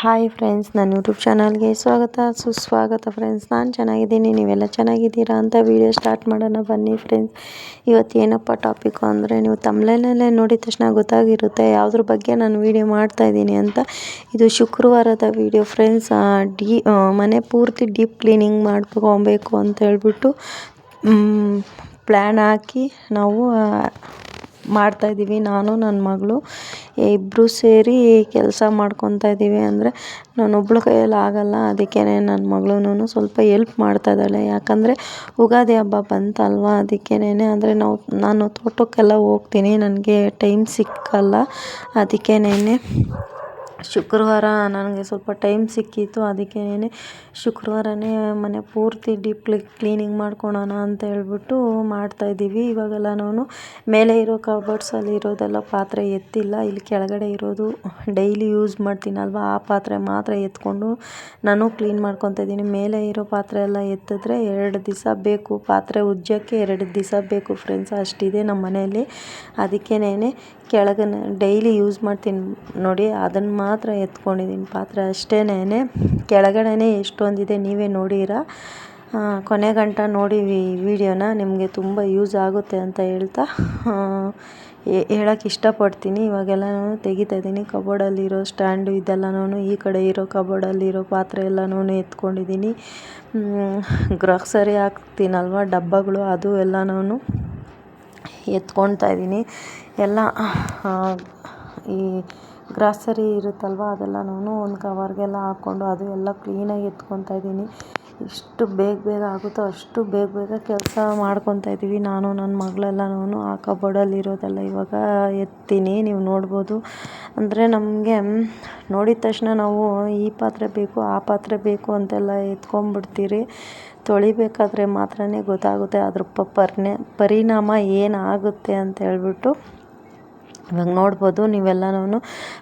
Hi friends, ನನ್ನ YouTube ಚಾನಲ್ಗೆ ಸ್ವಾಗತ ಸುಸ್ವಾಗತ. ಫ್ರೆಂಡ್ಸ್, ನಾನು ಚೆನ್ನಾಗಿದ್ದೀನಿ, ನೀವೆಲ್ಲ ಚೆನ್ನಾಗಿದ್ದೀರಾ ಅಂತ ವಿಡಿಯೋ ಸ್ಟಾರ್ಟ್ ಮಾಡೋಣ ಬನ್ನಿ. ಫ್ರೆಂಡ್ಸ್, ಇವತ್ತು ಏನಪ್ಪ ಟಾಪಿಕ್ಕು ಅಂದರೆ, ನೀವು ತಮ್ಬ್ನೇಲೇ ನೋಡಿದ ತಕ್ಷಣ ಗೊತ್ತಾಗಿರುತ್ತೆ ಯಾವುದ್ರ ಬಗ್ಗೆ ನಾನು ವಿಡಿಯೋ ಮಾಡ್ತಾಯಿದ್ದೀನಿ ಅಂತ. ಇದು ಶುಕ್ರವಾರದ ವಿಡಿಯೋ ಫ್ರೆಂಡ್ಸ್. ಮನೆ ಪೂರ್ತಿ ಡೀಪ್ ಕ್ಲೀನಿಂಗ್ ಮಾಡ್ಕೊಬೇಕು ಅಂತ ಹೇಳ್ಬಿಟ್ಟು ಪ್ಲ್ಯಾನ್ ಹಾಕಿ ನಾವು ಮಾಡ್ತಾಯಿದ್ದೀವಿ. ನಾನು ನನ್ನ ಮಗಳು ಇಬ್ಬರು ಸೇರಿ ಕೆಲಸ ಮಾಡ್ಕೊತಾ ಇದ್ದೀವಿ. ಅಂದರೆ ನಾನೊಬ್ಳ ಕೈಯಲ್ಲಿ ಆಗೋಲ್ಲ, ಅದಕ್ಕೇ ನನ್ನ ಮಗಳೂ ಸ್ವಲ್ಪ ಎಲ್ಪ್ ಮಾಡ್ತಾಯಿದ್ದಾಳೆ. ಯಾಕಂದರೆ ಯುಗಾದಿ ಹಬ್ಬ ಬಂತಲ್ವ, ಅದಕ್ಕೇ. ಅಂದರೆ ನಾನು ತೋಟಕ್ಕೆಲ್ಲ ಹೋಗ್ತೀನಿ, ನನಗೆ ಟೈಮ್ ಸಿಕ್ಕಲ್ಲ. ಅದಕ್ಕೇ ಶುಕ್ರವಾರ ನನಗೆ ಸ್ವಲ್ಪ ಟೈಮ್ ಸಿಕ್ಕಿತ್ತು. ಅದಕ್ಕೇ ಶುಕ್ರವಾರನೇ ಮನೆ ಪೂರ್ತಿ ಡೀಪ್ ಕ್ಲೀನಿಂಗ್ ಮಾಡ್ಕೊಳೋಣ ಅಂತ ಹೇಳ್ಬಿಟ್ಟು ಮಾಡ್ತಾಯಿದ್ದೀವಿ. ಇವಾಗೆಲ್ಲ ನಾನು ಮೇಲೆ ಇರೋ ಕಬೋರ್ಡ್ಸಲ್ಲಿ ಇರೋದೆಲ್ಲ ಪಾತ್ರೆ ಎತ್ತಿಲ್ಲ. ಇಲ್ಲಿ ಕೆಳಗಡೆ ಇರೋದು ಡೈಲಿ ಯೂಸ್ ಮಾಡ್ತೀನಲ್ವ, ಆ ಪಾತ್ರೆ ಮಾತ್ರ ಎತ್ಕೊಂಡು ನಾನು ಕ್ಲೀನ್ ಮಾಡ್ಕೊತಾ ಇದ್ದೀನಿ. ಮೇಲೆ ಇರೋ ಪಾತ್ರೆ ಎಲ್ಲ ಎತ್ತಿದ್ರೆ 2 ದಿವಸ ಬೇಕು, ಪಾತ್ರೆ ಉಜ್ಜೋಕ್ಕೆ 2 ದಿವಸ ಬೇಕು ಫ್ರೆಂಡ್ಸ್, ಅಷ್ಟಿದೆ ನಮ್ಮ ಮನೆಯಲ್ಲಿ. ಅದಕ್ಕೇ ಕೆಳಗೆ ಡೈಲಿ ಯೂಸ್ ಮಾಡ್ತೀನಿ ನೋಡಿ, ಅದನ್ನು ಮಾತ್ರ ಎತ್ಕೊಂಡಿದ್ದೀನಿ ಪಾತ್ರೆ ಅಷ್ಟೇ. ಕೆಳಗಡೆ ಎಷ್ಟೊಂದಿದೆ ನೀವೇ ನೋಡಿರಾ. ಕೊನೆ ಗಂಟ ನೋಡಿ ವಿಡಿಯೋನ, ನಿಮಗೆ ತುಂಬ ಯೂಸ್ ಆಗುತ್ತೆ ಅಂತ ಹೇಳ್ತಾ ಹೇಳೋಕ್ಕೆ ಇಷ್ಟಪಡ್ತೀನಿ. ಇವಾಗೆಲ್ಲ ನಾನು ತೆಗಿತಾಯಿದ್ದೀನಿ. ಕಬೋರ್ಡಲ್ಲಿರೋ ಸ್ಟ್ಯಾಂಡು ಇದೆಲ್ಲನೂ, ಈ ಕಡೆ ಇರೋ ಕಬೋರ್ಡಲ್ಲಿರೋ ಪಾತ್ರೆ ಎಲ್ಲನೂ ಎತ್ಕೊಂಡಿದ್ದೀನಿ. ಗ್ರಾಸರಿ ಹಾಕ್ತೀನಲ್ವ ಡಬ್ಬಗಳು, ಅದು ಎಲ್ಲನೂ ಎತ್ಕೊಳ್ತಾ ಇದ್ದೀನಿ. ಎಲ್ಲ ಈ ಗ್ರಾಸರಿ ಇರುತ್ತಲ್ವ ಅದೆಲ್ಲನೂ ಒಂದು ಕವರ್ಗೆಲ್ಲ ಹಾಕ್ಕೊಂಡು ಅದು ಎಲ್ಲ ಕ್ಲೀನಾಗಿ ಎತ್ಕೊತಾ ಇದ್ದೀನಿ. ಎಷ್ಟು ಬೇಗ ಆಗುತ್ತೋ ಅಷ್ಟು ಬೇಗ ಕೆಲಸ ಮಾಡ್ಕೊತಾ ಇದ್ದೀವಿ. ನಾನು ನನ್ನ ಮಗಳೆಲ್ಲನೂ ಆ ಕಬೋರ್ಡಲ್ಲಿರೋದೆಲ್ಲ ಇವಾಗ ಎತ್ತೀನಿ, ನೀವು ನೋಡ್ಬೋದು. ಅಂದರೆ ನಮಗೆ ನೋಡಿದ ತಕ್ಷಣ ನಾವು ಈ ಪಾತ್ರೆ ಬೇಕು, ಆ ಪಾತ್ರೆ ಬೇಕು ಅಂತೆಲ್ಲ ಎತ್ಕೊಂಡ್ಬಿಡ್ತೀರಿ. ತೊಳಿಬೇಕಾದ್ರೆ ಮಾತ್ರ ಗೊತ್ತಾಗುತ್ತೆ ಅದ್ರ ಪರಿಣಾಮ ಏನಾಗುತ್ತೆ ಅಂತ ಹೇಳ್ಬಿಟ್ಟು. ಇವಾಗ ನೋಡ್ಬೋದು ನೀವೆಲ್ಲನೂ.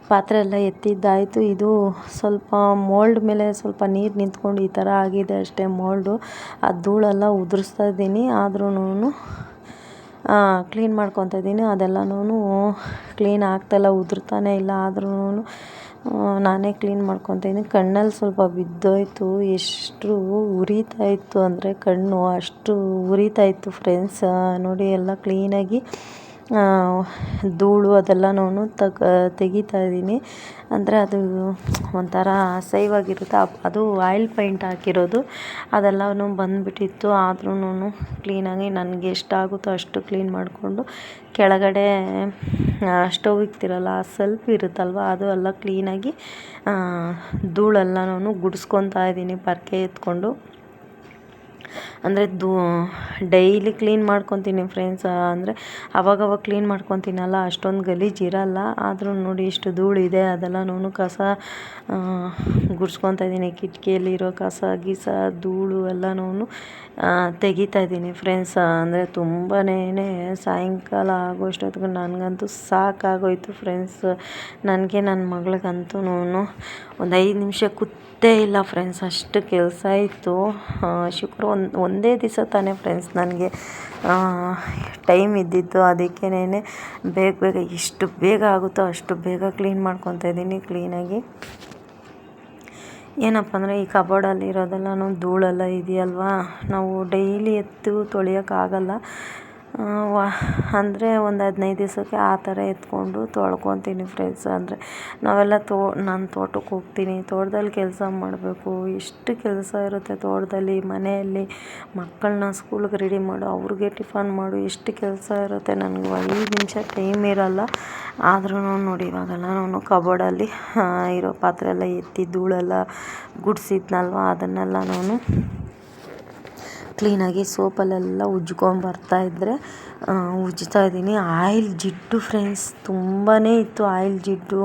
ಪಾತ್ರೆ ಎಲ್ಲ ಎತ್ತಿದ್ದಾಯಿತು. ಇದು ಸ್ವಲ್ಪ ಮೋಲ್ಡ್ ಮೇಲೆ ಸ್ವಲ್ಪ ನೀರು ನಿಂತ್ಕೊಂಡು ಈ ಥರ ಆಗಿದೆ ಅಷ್ಟೇ ಮೋಲ್ಡು. ಆ ಧೂಳೆಲ್ಲ ಉದುರಿಸ್ತಾ ಇದ್ದೀನಿ, ಆದ್ರೂ ಕ್ಲೀನ್ ಮಾಡ್ಕೊತಾ ಇದ್ದೀನಿ. ಅದೆಲ್ಲನೂ ಕ್ಲೀನ್ ಆಗ್ತಾಯಿಲ್ಲ, ಉದುರ್ತಾನೆ ಇಲ್ಲ. ಆದ್ರೂ ನಾನೇ ಕ್ಲೀನ್ ಮಾಡ್ಕೊತಾ ಇದ್ದೀನಿ. ಕಣ್ಣಲ್ಲಿ ಸ್ವಲ್ಪ ಬಿದ್ದೋಯ್ತು, ಎಷ್ಟು ಉರಿತಾಯಿತ್ತು ಅಂದರೆ ಕಣ್ಣು ಅಷ್ಟು ಉರಿತಾಯಿತ್ತು ಫ್ರೆಂಡ್ಸ್. ನೋಡಿ ಎಲ್ಲ ಕ್ಲೀನಾಗಿ ಧೂಳು ಅದೆಲ್ಲನೂ ತೆಗಿತಾ ಇದ್ದೀನಿ. ಅಂದರೆ ಅದು ಒಂಥರ ಅಸಹ್ಯವಾಗಿರುತ್ತೆ. ಅದು ಆಯಿಲ್ ಪೇಂಟ್ ಹಾಕಿರೋದು, ಅದೆಲ್ಲನೂ ಬಂದುಬಿಟ್ಟಿತ್ತು. ಆದ್ರೂ ಕ್ಲೀನಾಗಿ ನನಗೆ ಎಷ್ಟಾಗುತ್ತೋ ಅಷ್ಟು ಕ್ಲೀನ್ ಮಾಡಿಕೊಂಡು, ಕೆಳಗಡೆ ಸ್ಟವ್ ಇಕ್ತಿರಲ್ಲ ಆ ಸೆಲ್ಫ್ ಇರುತ್ತಲ್ವ, ಅದು ಎಲ್ಲ ಕ್ಲೀನಾಗಿ ಧೂಳೆಲ್ಲನೂ ಗುಡಿಸ್ಕೊತಾ ಇದ್ದೀನಿ ಪರ್ಕೆ ಎತ್ಕೊಂಡು. ಅಂದರೆ ಡೈಲಿ ಕ್ಲೀನ್ ಮಾಡ್ಕೊತೀನಿ ಫ್ರೆಂಡ್ಸ್. ಅಂದರೆ ಅವಾಗವಾಗ ಕ್ಲೀನ್ ಮಾಡ್ಕೊತೀನಲ್ಲ, ಅಷ್ಟೊಂದು ಗಲೀಜಿರಲ್ಲ. ಆದರೂ ನೋಡಿ ಇಷ್ಟು ಧೂಳಿದೆ, ಅದೆಲ್ಲನೂ ಕಸ ಗುಡಿಸ್ಕೊತಾ ಇದ್ದೀನಿ. ಕಿಟಕಿಯಲ್ಲಿರೋ ಕಸ ಗೀಸ ಧೂಳು ಎಲ್ಲನೂ ತೆಗಿತಾ ಇದ್ದೀನಿ ಫ್ರೆಂಡ್ಸ್. ಅಂದರೆ ತುಂಬಾ ಸಾಯಂಕಾಲ ಆಗೋಷ್ಟೊತ್ತಿಗೆ ನನಗಂತೂ ಸಾಕಾಗೋಯ್ತು ಫ್ರೆಂಡ್ಸ್. ನನಗೆ ನನ್ನ ಮಗಳಿಗಂತೂ ಒಂದು 5 ನಿಮಿಷ ಕೂತೇ ಇಲ್ಲ ಫ್ರೆಂಡ್ಸ್, ಅಷ್ಟು ಕೆಲಸ ಇತ್ತು. ಒಂದೇ ದಿವಸ ತಾನೇ ಫ್ರೆಂಡ್ಸ್ ನನಗೆ ಟೈಮ್ ಇದ್ದಿತ್ತು. ಅದಕ್ಕೇ ಬೇಗ ಎಷ್ಟು ಬೇಗ ಆಗುತ್ತೋ ಅಷ್ಟು ಬೇಗ ಕ್ಲೀನ್ ಮಾಡ್ಕೊತಾ ಇದ್ದೀನಿ. ಕ್ಲೀನಾಗಿ ಏನಪ್ಪ ಅಂದರೆ, ಈ ಕಬೋರ್ಡಲ್ಲಿ ಇರೋದೆಲ್ಲನೂ ಧೂಳೆಲ್ಲ ಇದೆಯಲ್ವಾ, ನಾವು ಡೈಲಿ ಎತ್ತು ತೊಳೆಯೋಕ್ಕಾಗಲ್ಲ. ಅಂದರೆ ಒಂದು 15 ದಿವಸಕ್ಕೆ ಆ ಥರ ಎತ್ಕೊಂಡು ತೊಳ್ಕೊತೀನಿ ಫ್ರೆಂಡ್ಸ್. ಅಂದರೆ ನಾವೆಲ್ಲ ನಾನು ತೋಟಕ್ಕೆ ಹೋಗ್ತೀನಿ, ತೋಟದಲ್ಲಿ ಕೆಲಸ ಮಾಡಬೇಕು. ಎಷ್ಟು ಕೆಲಸ ಇರುತ್ತೆ ತೋಟದಲ್ಲಿ, ಮನೆಯಲ್ಲಿ ಮಕ್ಕಳನ್ನ ಸ್ಕೂಲ್ಗೆ ರೆಡಿ ಮಾಡು, ಅವ್ರಿಗೆ ಟಿಫನ್ ಮಾಡು, ಎಷ್ಟು ಕೆಲಸ ಇರುತ್ತೆ. ನನಗೆ 5 ನಿಮಿಷ ಟೈಮ್ ಇರಲ್ಲ. ಆದ್ರೂ ನೋಡಿ ಇವಾಗೆಲ್ಲ ನಾನು ಕಬೋರ್ಡಲ್ಲಿ ಇರೋ ಪಾತ್ರೆ ಎಲ್ಲ ಎತ್ತಿ ಧೂಳೆಲ್ಲ ಗುಡಿಸಿದ್ನಲ್ವ, ಅದನ್ನೆಲ್ಲ ನಾನು ಕ್ಲೀನಾಗಿ ಸೋಪಲ್ಲೆಲ್ಲ ಉಜ್ಜಿದ್ದರೆ ಉಜ್ತಾ ಇದ್ದೀನಿ. ಆಯಿಲ್ ಜಿಡ್ಡು ಫ್ರೆಂಡ್ಸ್ ತುಂಬಾ ಇತ್ತು, ಆಯಿಲ್ ಜಿಡ್ಡು.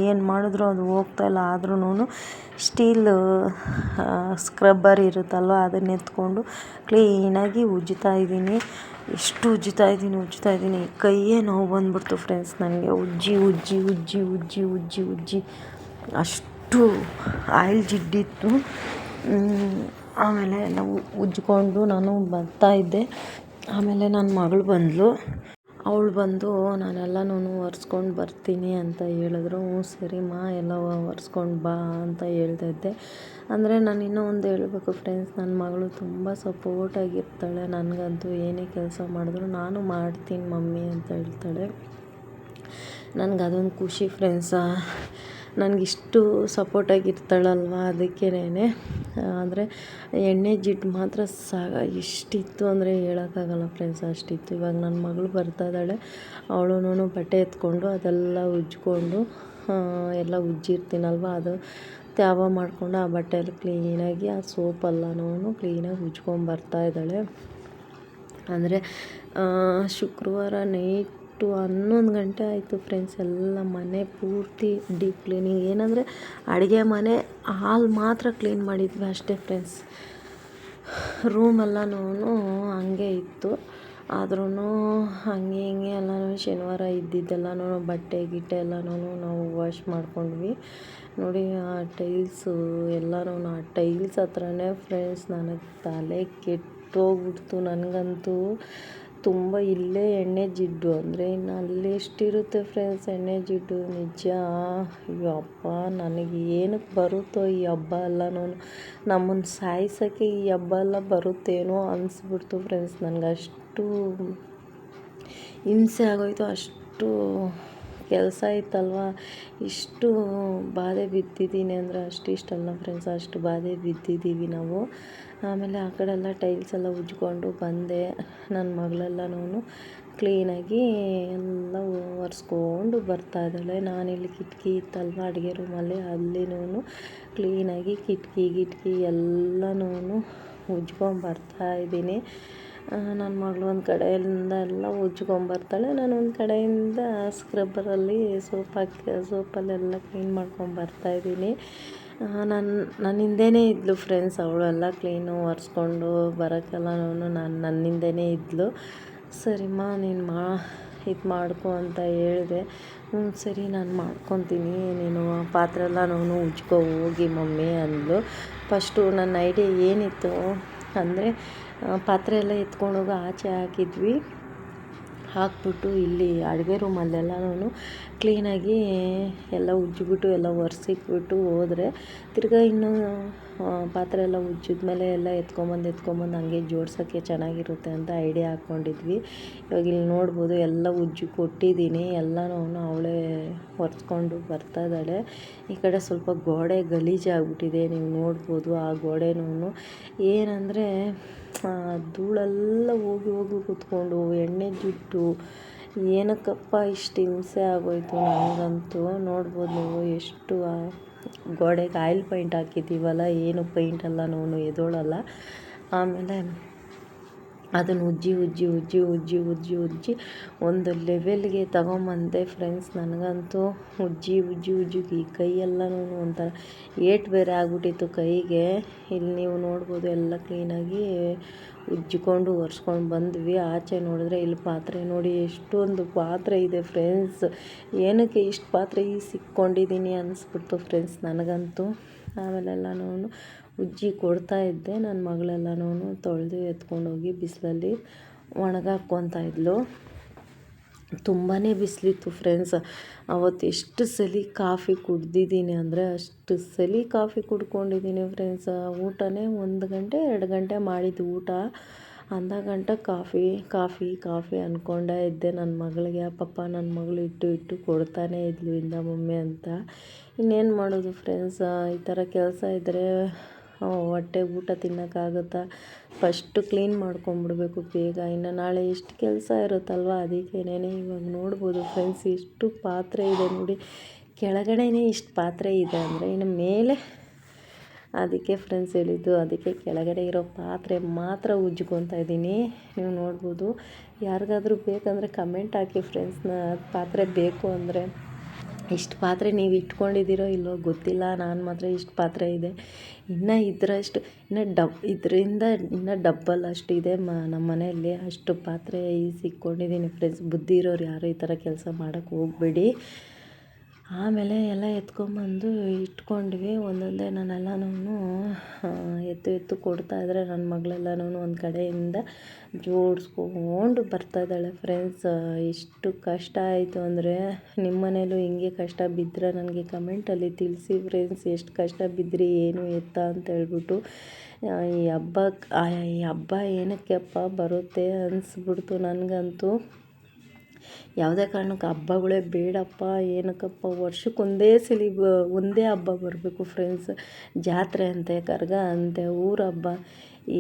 ಏನು ಮಾಡಿದ್ರು ಅದು ಹೋಗ್ತಾಯಿಲ್ಲ. ಆದ್ರೂ ಸ್ಟೀಲ್ ಸ್ಕ್ರಬ್ಬರ್ ಇರುತ್ತಲ್ವ, ಅದನ್ನ ಎತ್ಕೊಂಡು ಕ್ಲೀನಾಗಿ ಉಜ್ತಾ ಇದ್ದೀನಿ. ಎಷ್ಟು ಉಜ್ತಾ ಇದ್ದೀನಿ ಕೈಯೇ ನೋವು ಬಂದ್ಬಿಡ್ತು ಫ್ರೆಂಡ್ಸ್ ನನಗೆ. ಉಜ್ಜಿ ಅಷ್ಟು ಆಯಿಲ್ ಜಿಡ್ಡಿತ್ತು. ಆಮೇಲೆ ನಾವು ಉಜ್ಜಿಕೊಂಡು ನಾನು ಬರ್ತಾಯಿದ್ದೆ. ಆಮೇಲೆ ನನ್ನ ಮಗಳು ಬಂದಳು. ಅವಳು ಬಂದು ನಾನೆಲ್ಲನೂ ಒರೆಸ್ಕೊಂಡು ಬರ್ತೀನಿ ಅಂತ ಹೇಳಿದ್ರು. ಹ್ಞೂ ಸರಿಮ್ಮ ಎಲ್ಲ ಒರೆಸ್ಕೊಂಡು ಬಾ ಅಂತ ಹೇಳ್ತಾ ಇದ್ದೆ. ಅಂದರೆ ನಾನು ಇನ್ನೂ ಒಂದು ಹೇಳಬೇಕು ಫ್ರೆಂಡ್ಸ್, ನನ್ನ ಮಗಳು ತುಂಬ ಸಪೋರ್ಟಾಗಿರ್ತಾಳೆ. ನನಗಂತೂ ಏನೇ ಕೆಲಸ ಮಾಡಿದ್ರು ನಾನು ಮಾಡ್ತೀನಿ ಮಮ್ಮಿ ಅಂತ ಹೇಳ್ತಾಳೆ. ನನಗದೊಂದು ಖುಷಿ ಫ್ರೆಂಡ್ಸ, ನನಗಿಷ್ಟು ಸಪೋರ್ಟಾಗಿರ್ತಾಳಲ್ವ ಅದಕ್ಕೇನೆ. ಆದರೆ ಎಣ್ಣೆ ಜಿಡ್ಡು ಮಾತ್ರ ಎಷ್ಟಿತ್ತು ಅಂದರೆ ಹೇಳೋಕ್ಕಾಗಲ್ಲ ಫ್ರೆಂಡ್ಸ್, ಅಷ್ಟಿತ್ತು. ಇವಾಗ ನನ್ನ ಮಗಳು ಬರ್ತಾ ಇದ್ದಾಳೆ, ಅವಳು ಬಟ್ಟೆ ಎತ್ಕೊಂಡು ಅದೆಲ್ಲ ಉಜ್ಜಿಕೊಂಡು ಎಲ್ಲ ಉಜ್ಜಿರ್ತೀನಲ್ವ, ಅದು ತ್ಯಾವ ಮಾಡಿಕೊಂಡು ಆ ಬಟ್ಟೆಯಲ್ಲಿ ಕ್ಲೀನಾಗಿ ಆ ಸೋಪೆಲ್ಲನೂ ಕ್ಲೀನಾಗಿ ಉಜ್ಕೊಂಬರ್ತಾ ಇದ್ದಾಳೆ. ಅಂದರೆ ಶುಕ್ರವಾರ ನೈಟು 11 ಗಂಟೆ ಆಯಿತು ಫ್ರೆಂಡ್ಸ್. ಎಲ್ಲ ಮನೆ ಪೂರ್ತಿ ಡೀಪ್ ಕ್ಲೀನಿಂಗ್. ಏನಂದರೆ ಅಡುಗೆ ಮನೆ ಹಾಲ್ ಮಾತ್ರ ಕ್ಲೀನ್ ಮಾಡಿದ್ವಿ ಅಷ್ಟೇ ಫ್ರೆಂಡ್ಸ್. ರೂಮೆಲ್ಲನೂ ಹಂಗೆ ಇತ್ತು. ಆದ್ರೂ ಹಂಗೆ ಹಿಂಗೆ ಎಲ್ಲನೂ ಶನಿವಾರ ಇದ್ದಿದ್ದೆಲ್ಲನೂ ಬಟ್ಟೆ ಗಿಟ್ಟೆ ಎಲ್ಲನೂ ನಾವು ವಾಶ್ ಮಾಡ್ಕೊಂಡ್ವಿ. ನೋಡಿ ಆ ಟೈಲ್ಸು ಎಲ್ಲನೂ ಆ ಟೈಲ್ಸ್ ಹತ್ರನೇ ಫ್ರೆಂಡ್ಸ್ ನನಗೆ ತಲೆ ಕೆಟ್ಟೋಗ್ಬಿಡ್ತು. ನನಗಂತೂ ತುಂಬ ಇಲ್ಲೇ ಎಣ್ಣೆ ಜಿಡ್ಡು, ಅಂದರೆ ಇನ್ನು ಅಲ್ಲಿ ಎಷ್ಟಿರುತ್ತೆ ಫ್ರೆಂಡ್ಸ್ ಎಣ್ಣೆ ಜಿಡ್ಡು. ನಿಜ ಯಪ್ಪ, ನನಗೆ ಏನಕ್ಕೆ ಬರುತ್ತೋ ಈ ಹಬ್ಬ ಎಲ್ಲನೂ, ನಮ್ಮನ್ನು ಸಾಯಿಸೋಕ್ಕೆ ಈ ಹಬ್ಬ ಎಲ್ಲ ಬರುತ್ತೇನೋ ಅನಿಸ್ಬಿಡ್ತು ಫ್ರೆಂಡ್ಸ್. ನನಗೆ ಅಷ್ಟು ಹಿಂಸೆ ಆಗೋಯ್ತು. ಅಷ್ಟು ಕೆಲಸ ಇತ್ತಲ್ವ, ಇಷ್ಟು ಬಾಧೆ ಬಿದ್ದಿದ್ದೀನಿ ಅಂದರೆ ಇಷ್ಟಲ್ಲ ಫ್ರೆಂಡ್ಸ್, ಅಷ್ಟು ಬಾಧೆ ಬಿದ್ದಿದ್ದೀವಿ ನಾವು. ಆಮೇಲೆ ಆ ಕಡೆ ಎಲ್ಲ ಟೈಲ್ಸ್ ಎಲ್ಲ ಉಜ್ಕೊಂಡು ಬಂದೆ. ನನ್ನ ಮಗಳೆಲ್ಲನೂ ಕ್ಲೀನಾಗಿ ಎಲ್ಲ ಒರೆಸ್ಕೊಂಡು ಬರ್ತಾಯಿದ್ದಾಳೆ. ನಾನಿಲ್ಲಿ ಕಿಟಕಿ ಇತ್ತಲ್ವ ಅಡುಗೆ ರೂಮಲ್ಲಿ, ಅಲ್ಲಿನೂ ಕ್ಲೀನಾಗಿ ಕಿಟಕಿ ಎಲ್ಲನೂ ಉಜ್ಕೊಂಬರ್ತಾಯಿದ್ದೀನಿ. ನನ್ನ ಮಗಳು ಒಂದು ಕಡೆಯಿಂದ ಎಲ್ಲ ಉಜ್ಕೊಂಬರ್ತಾಳೆ, ನಾನು ಒಂದು ಕಡೆಯಿಂದ ಸ್ಕ್ರಬ್ಬರಲ್ಲಿ ಸೋಪಲ್ಲೆಲ್ಲ ಕ್ಲೀನ್ ಮಾಡ್ಕೊಂಬರ್ತಾಯಿದ್ದೀನಿ. ನನ್ನ ಹಿಂದೆಯೇ ಇದ್ಲು ಫ್ರೆಂಡ್ಸ್, ಅವಳೆಲ್ಲ ಕ್ಲೀನು ಒರೆಸ್ಕೊಂಡು ಬರೋಕ್ಕೆಲ್ಲನೂ ನನ್ನ ಹಿಂದೆಯೇ ಇದ್ಲು. ಸರಿಮ್ಮ ನೀನು ಇದು ಮಾಡ್ಕೊ ಅಂತ ಹೇಳಿದೆ. ಹ್ಞೂ ಸರಿ ನಾನು ಮಾಡ್ಕೊತೀನಿ, ನೀನು ಪಾತ್ರೆ ಎಲ್ಲನೂ ಉಜ್ಕೊ ಹೋಗಿ ಮಮ್ಮಿ ಅಂದಳು. ಫಸ್ಟು ನನ್ನ ಐಡಿಯಾ ಏನಿತ್ತು ಅಂದರೆ, ಪಾತ್ರೆ ಎಲ್ಲ ಎತ್ಕೊಂಡೋಗಿ ಆಚೆ ಹಾಕಿದ್ವಿ, ಹಾಕ್ಬಿಟ್ಟು ಇಲ್ಲಿ ಅಡುಗೆ ರೂಮಲ್ಲೆಲ್ಲನೂ ಕ್ಲೀನಾಗಿ ಎಲ್ಲ ಉಜ್ಜಿಬಿಟ್ಟು ಎಲ್ಲ ಒರೆಸಿಟ್ಬಿಟ್ಟು ಹೋದರೆ, ತಿರ್ಗಾ ಇನ್ನೂ ಪಾತ್ರೆ ಎಲ್ಲ ಉಜ್ಜಿದ್ಮೇಲೆ ಎಲ್ಲ ಎತ್ಕೊಂಬಂದು ಹಂಗೆ ಜೋಡ್ಸೋಕ್ಕೆ ಚೆನ್ನಾಗಿರುತ್ತೆ ಅಂತ ಐಡಿಯಾ ಹಾಕ್ಕೊಂಡಿದ್ವಿ. ಇವಾಗ ಇಲ್ಲಿ ನೋಡ್ಬೋದು ಎಲ್ಲ ಉಜ್ಜಿ ಕೊಟ್ಟಿದ್ದೀನಿ, ಎಲ್ಲನೂ ಅವಳೇ ಒರೆಸ್ಕೊಂಡು ಬರ್ತಾಯಿದ್ದಾಳೆ. ಈ ಕಡೆ ಸ್ವಲ್ಪ ಗೋಡೆ ಗಲೀಜಾಗ್ಬಿಟ್ಟಿದೆ, ನೀವು ನೋಡ್ಬೋದು. ಆ ಗೋಡೆನೂ ಏನಂದರೆ ಧೂಳೆಲ್ಲ ಹೋಗಿ ಕೂತ್ಕೊಂಡು ಎಣ್ಣೆ ಜಿಡ್ಡು, ಏನಕ್ಕಪ್ಪ ಇಷ್ಟು ಹಿಂಸೆ ಆಗೋಯ್ತು ನನಗಂತೂ. ನೋಡ್ಬೋದು ನೀವು ಎಷ್ಟು ಗೋಡೆಗೆ ಆಯಿಲ್ ಪೈಂಟ್ ಹಾಕಿದ್ದೀವಲ್ಲ, ಏನು ಪೈಂಟ್ ಎಲ್ಲನೂ ಎದೋಳಲ್ಲ. ಆಮೇಲೆ ಅದನ್ನು ಉಜ್ಜಿ ಒಂದು ಲೆವೆಲ್ಗೆ ತಗೊಂಬಂದೆ ಫ್ರೆಂಡ್ಸ್. ನನಗಂತೂ ಉಜ್ಜಿ ಈ ಕೈಯೆಲ್ಲನೂ ಒಂಥರ ಏಟು ಬೇರೆ ಆಗ್ಬಿಟ್ಟಿತ್ತು ಕೈಗೆ. ಇಲ್ಲಿ ನೀವು ನೋಡ್ಬೋದು ಎಲ್ಲ ಕ್ಲೀನಾಗಿ ಉಜ್ಜಿಕೊಂಡು ಒರೆಸ್ಕೊಂಡು ಬಂದ್ವಿ. ಆಚೆ ನೋಡಿದ್ರೆ ಇಲ್ಲಿ ಪಾತ್ರೆ ನೋಡಿ, ಎಷ್ಟೊಂದು ಪಾತ್ರೆ ಇದೆ ಫ್ರೆಂಡ್ಸ್. ಏನಕ್ಕೆ ಇಷ್ಟು ಪಾತ್ರೆ ಸಿಕ್ಕೊಂಡಿದ್ದೀನಿ ಅನಿಸ್ಬಿಡ್ತು ಫ್ರೆಂಡ್ಸ್ ನನಗಂತೂ. ಆಮೇಲೆಲ್ಲನೂ ಉಜ್ಜಿ ಕೊಡ್ತಾಯಿದ್ದೆ. ನನ್ನ ಮಗಳೆಲ್ಲನೂ ತೊಳೆದು ಎತ್ಕೊಂಡೋಗಿ ಬಿಸಿಲಲ್ಲಿ ಒಣಗಾಕ್ಕೊತಾ ಇದ್ಲು. ತುಂಬಾ ಬಿಸಿಲಿತ್ತು ಫ್ರೆಂಡ್ಸ್. ಅವತ್ತು ಎಷ್ಟು ಸಲ ಕಾಫಿ ಕುಡ್ದಿದ್ದೀನಿ ಅಂದರೆ ಅಷ್ಟು ಸಲ ಕಾಫಿ ಕುಡ್ಕೊಂಡಿದ್ದೀನಿ ಫ್ರೆಂಡ್ಸ್. ಊಟನೇ 1 ಗಂಟೆ 2 ಗಂಟೆ ಮಾಡಿದ್ದು ಊಟ, ಅಂದ ಗಂಟೆ ಕಾಫಿ ಅಂದ್ಕೊಂಡೇ ಇದ್ದೆ ನನ್ನ ಮಗಳಿಗೆ. ಪಾಪ ನನ್ನ ಮಗಳು ಇಟ್ಟು ಕೊಡ್ತಾನೇ ಇದ್ಲು ಇಂದ ಮಮ್ಮಿ ಅಂತ. ಇನ್ನೇನು ಮಾಡೋದು ಫ್ರೆಂಡ್ಸ್, ಈ ಥರ ಕೆಲಸ ಇದ್ದರೆ ಹೊಟ್ಟೆ ಊಟ ತಿನ್ನೋಕ್ಕಾಗುತ್ತಾ? ಫಸ್ಟು ಕ್ಲೀನ್ ಮಾಡ್ಕೊಂಬಿಡ್ಬೇಕು ಬೇಗ, ಇನ್ನು ನಾಳೆ ಎಷ್ಟು ಕೆಲಸ ಇರುತ್ತಲ್ವ. ಅದಕ್ಕೇನೆ ಇವಾಗ ನೋಡ್ಬೋದು ಫ್ರೆಂಡ್ಸ್, ಎಷ್ಟು ಪಾತ್ರೆ ಇದೆ ನೋಡಿ. ಕೆಳಗಡೆನೇ ಇಷ್ಟು ಪಾತ್ರೆ ಇದೆ ಅಂದರೆ ಇನ್ನು ಮೇಲೆ, ಅದಕ್ಕೆ ಫ್ರೆಂಡ್ಸ್ ಹೇಳಿದ್ದು, ಅದಕ್ಕೆ ಕೆಳಗಡೆ ಇರೋ ಪಾತ್ರೆ ಮಾತ್ರ ಉಜ್ಕೊತಾ ಇದ್ದೀನಿ. ನೀವು ನೋಡ್ಬೋದು. ಯಾರಿಗಾದ್ರೂ ಬೇಕಂದರೆ ಕಮೆಂಟ್ ಹಾಕಿ ಫ್ರೆಂಡ್ಸ್, ಪಾತ್ರೆ ಬೇಕು ಅಂದರೆ. ಇಷ್ಟು ಪಾತ್ರೆ ನೀವು ಇಟ್ಕೊಂಡಿದ್ದೀರೋ ಇಲ್ಲೋ ಗೊತ್ತಿಲ್ಲ, ನಾನು ಮಾತ್ರ ಇಷ್ಟು ಪಾತ್ರೆ ಇದೆ. ಇನ್ನು ಇದರಷ್ಟು ಇದರಿಂದ ಇನ್ನೂ ಡಬ್ಬಲ್ ಅಷ್ಟು ಇದೆ ನಮ್ಮ ಮನೆಯಲ್ಲಿ. ಅಷ್ಟು ಪಾತ್ರೆ ಇಕ್ಕೊಂಡಿದ್ದೀನಿ ಫ್ರೆಂಡ್ಸ್. ಬುದ್ಧಿ ಇರೋರು ಯಾರು ಈ ಥರ ಕೆಲಸ ಮಾಡೋಕ್ಕೆ ಹೋಗಬೇಡಿ. ಆಮೇಲೆ ಎಲ್ಲ ಎತ್ಕೊಂಬಂದು ಇಟ್ಕೊಂಡ್ವಿ. ಒಂದೊಂದೇ ನಾನೆಲ್ಲನೂ ಎತ್ತು ಕೊಡ್ತಾಯಿದ್ರೆ ನನ್ನ ಮಗಳೆಲ್ಲನೂ ಒಂದು ಕಡೆಯಿಂದ ಜೋಡಿಸ್ಕೊಂಡು ಬರ್ತಾಯಿದ್ದಾಳೆ ಫ್ರೆಂಡ್ಸ್. ಎಷ್ಟು ಕಷ್ಟ ಆಯಿತು ಅಂದರೆ, ನಿಮ್ಮ ಮನೇಲೂ ಹಿಂಗೆ ಕಷ್ಟ ಬಿದ್ದರೆ ನನಗೆ ಕಮೆಂಟಲ್ಲಿ ತಿಳಿಸಿ ಫ್ರೆಂಡ್ಸ್. ಎಷ್ಟು ಕಷ್ಟ ಬಿದ್ದಿರಿ ಏನು ಎತ್ತ ಅಂತ ಹೇಳ್ಬಿಟ್ಟು. ಈ ಹಬ್ಬ ಏನಕ್ಕೆಪ್ಪ ಬರುತ್ತೆ ಅನಿಸ್ಬಿಡ್ತು ನನಗಂತೂ. ಯಾವುದೇ ಕಾರಣಕ್ಕೆ ಹಬ್ಬಗಳೇ ಬೇಡಪ್ಪ, ಏನಕ್ಕಪ್ಪ ವರ್ಷಕ್ಕೆ ಒಂದೇ ಹಬ್ಬ ಬರಬೇಕು ಫ್ರೆಂಡ್ಸ್. ಜಾತ್ರೆ ಅಂತೆ, ಕರಗ ಅಂತೆ, ಊರ ಹಬ್ಬ,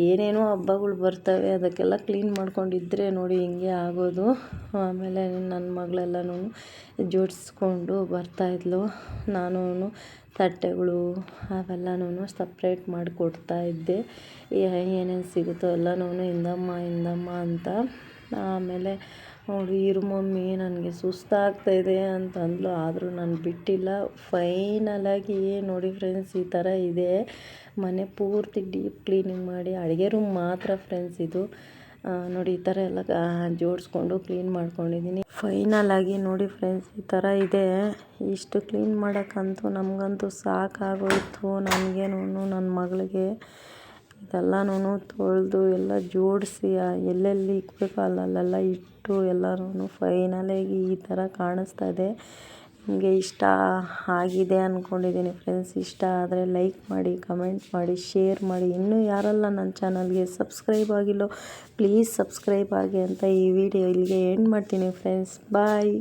ಏನೇನೋ ಹಬ್ಬಗಳು ಬರ್ತವೆ. ಅದಕ್ಕೆಲ್ಲ ಕ್ಲೀನ್ ಮಾಡ್ಕೊಂಡಿದ್ದರೆ ನೋಡಿ ಹಿಂಗೆ ಆಗೋದು. ಆಮೇಲೆ ನನ್ನ ಮಗಳೆಲ್ಲನೂ ಜೋಡಿಸ್ಕೊಂಡು ಬರ್ತಾಯಿದ್ಲು. ನಾನು ತಟ್ಟೆಗಳು ಅವೆಲ್ಲನೂ ಸಪ್ರೇಟ್ ಮಾಡಿ ಕೊಡ್ತಾಯಿದ್ದೆ. ಏನೇನು ಸಿಗುತ್ತೋ ಎಲ್ಲನೂ ಇಂದಮ್ಮ ಅಂತ. ಆಮೇಲೆ ಅವಳು ಇರು ಮಮ್ಮಿ ನನಗೆ ಸುಸ್ತಾಗ್ತಾಯಿದೆ ಅಂತ ಅಂದ್ಲು. ಆದರೂ ನಾನು ಬಿಟ್ಟಿಲ್ಲ. ಫೈನಲಾಗಿ ನೋಡಿ ಫ್ರೆಂಡ್ಸ್, ಈ ಥರ ಇದೆ. ಮನೆ ಪೂರ್ತಿ ಡೀಪ್ ಕ್ಲೀನಿಂಗ್ ಮಾಡಿ, ಅಡುಗೆ ರೂಮ್ ಮಾತ್ರ ಫ್ರೆಂಡ್ಸ್ ಇದು ನೋಡಿ ಈ ಥರ ಎಲ್ಲ ಜೋಡಿಸ್ಕೊಂಡು ಕ್ಲೀನ್ ಮಾಡ್ಕೊಂಡಿದ್ದೀನಿ. ಫೈನಲಾಗಿ ನೋಡಿ ಫ್ರೆಂಡ್ಸ್, ಈ ಥರ ಇದೆ. ಇಷ್ಟು ಕ್ಲೀನ್ ಮಾಡೋಕ್ಕಂತೂ ನಮಗಂತೂ ಸಾಕಾಗೋಯಿತು. ನನಗೇನು ನನ್ನ ಮಗಳಿಗೆ ಇದೆಲ್ಲನೂ ತೊಳೆದು ಎಲ್ಲ ಜೋಡಿಸಿ ಎಲ್ಲೆಲ್ಲಿ ಇಕ್ಬೇಕು ಅಲ್ಲೆಲ್ಲ ಇಟ್ಟು ಎಲ್ಲನೂ ಫೈನಲಾಗಿ ಈ ಥರ ಕಾಣಿಸ್ತಾ ಇದೆ. ನಿಮಗೆ ಇಷ್ಟ ಆಗಿದೆ ಅಂದ್ಕೊಂಡಿದ್ದೀನಿ ಫ್ರೆಂಡ್ಸ್. ಇಷ್ಟ ಆದರೆ ಲೈಕ್ ಮಾಡಿ, ಕಮೆಂಟ್ ಮಾಡಿ, ಶೇರ್ ಮಾಡಿ. ಇನ್ನೂ ಯಾರೆಲ್ಲ ನನ್ನ ಚಾನಲ್ಗೆ ಸಬ್ಸ್ಕ್ರೈಬ್ ಆಗಿಲ್ಲೋ ಪ್ಲೀಸ್ ಸಬ್ಸ್ಕ್ರೈಬ್ ಆಗಿ ಅಂತ ಈ ವಿಡಿಯೋ ಇಲ್ಲಿಗೆ ಎಂಡ್ ಮಾಡ್ತೀನಿ ಫ್ರೆಂಡ್ಸ್. ಬಾಯ್.